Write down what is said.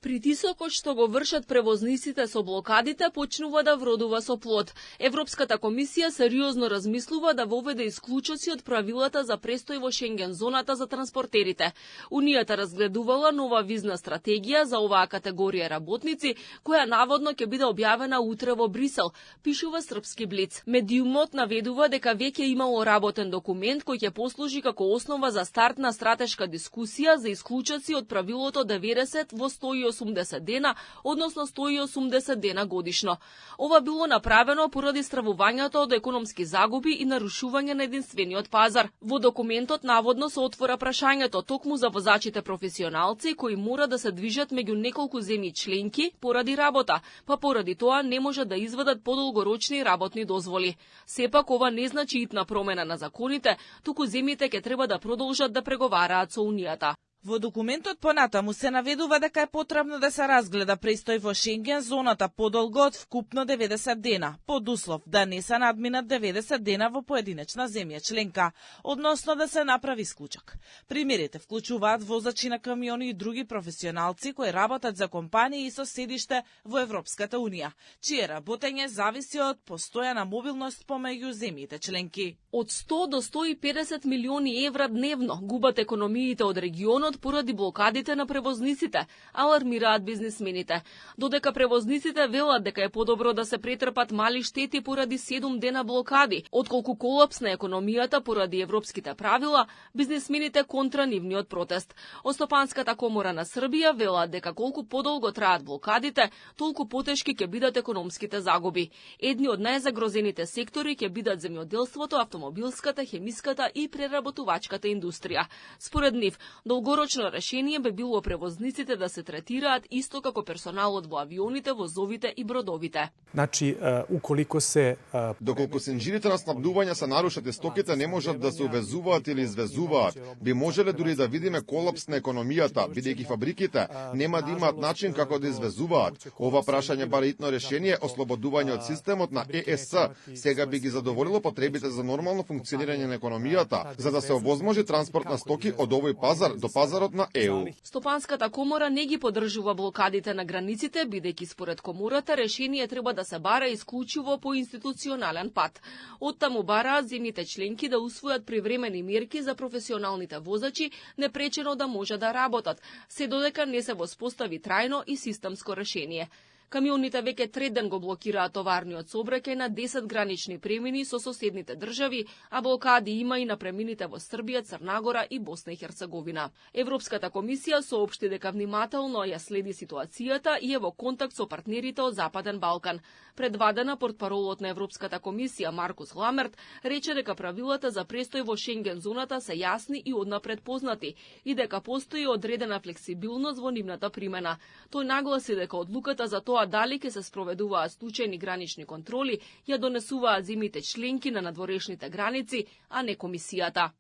Притисокот што го вршат превозниците со блокадите почнува да вродува со плод. Европската комисија сериозно размислува да воведе исклучоци од правилата за престој во Шенген зоната за транспортерите. Унијата разгледувала нова визна стратегија за оваа категорија работници, која наводно ќе биде објавена утре во Брисел, пишува Српски Блиц. Медиумот наведува дека веќе имало работен документ кој ќе послужи како основа за старт на стратешка дискусија за исклучоци од правилото 90 во 180 дена, односно 180 дена годишно. Ова било направено поради стравувањето од економски загуби и нарушување на единствениот пазар. Во документот наводно се отвора прашањето токму за возачите професионалци кои мора да се движат меѓу неколку земји членки поради работа, па поради тоа не може да извадат подолгорочни работни дозволи. Сепак ова не значи итна промена на законите, туку земјите ќе треба да продолжат да преговараат со Унијата. Во документот понатаму се наведува дека е потребно да се разгледа престој во Шенген зоната подолго од вкупно 90 дена, под услов да не се надминат 90 дена во поединечна земја членка, односно да се направи исклучок. Примерите вклучуваат возачи на камиони и други професионалци кои работат за компании со седиште во Европската Унија, чие работење зависи од постојана мобилност помеѓу земјите членки. Од 100 до 150 милиони евра дневно губат економиите од регионот поради блокадите на превозниците, алармираат бизнисмените. Додека превозниците велат дека е подобро да се претрпат мали штети поради 7 дена блокади, отколку колапс на економијата поради европските правила, бизнисмените контра нивниот протест. Остопанската комора на Србија велат дека колку подолго траат блокадите, толку потешки ќе бидат економските загуби. Едни од најзагрозените сектори ќе бидат земјоделството, автомобилската, хемиската и преработувачката индустрија. Според нив, долгорочно решение би било превозниците да се третираат исто како персоналот во авионите, возовите и бродовите. Значи, уколико се доколку сенџирите на снабдување се нарушат и стоките не можат да се увезуваат или извезуваат, би можеле дури да видиме колапс на економијата, бидејќи фабриките нема да имаат начин како да извезуваат. Ова прашање бара итно решение, ослободување од системот на ЕС, сега би ги задоволило потребите за нормално функционирање на економијата, за да се овозможи транспорт на стоки од овој пазар до пазарот на ЕУ. Стопанската комора не ги поддржува блокадите на границите, бидејќи според комората решение треба да се бара исклучиво по институционален пат. Оттаму бараат земјите членки да усвојат привремени мерки за професионалните возачи непречено да може да работат, се додека не се воспостави трајно и системско решение. Камионите веќе третден го блокираат товарниот сообраќај на 10 гранични премини со соседните држави, а блокади има и на премините во Србија, Црна Гора и Босна и Херцеговина. Европската комисија соопшти дека внимателно ја следи ситуацијата и е во контакт со партнерите од Западен Балкан. Пред 2 дена портпаролот на Европската комисија Маркус Ламерт рече дека правилата за престој во Шенген зоната се јасни и однапред познати и дека постои одредена флексибилност во нивната примена. Тој нагласи дека одлуката за тоа дали ќе се спроведуваат случајни гранични контроли ја донесуваат земјите членки на надворешните граници, а не комисијата.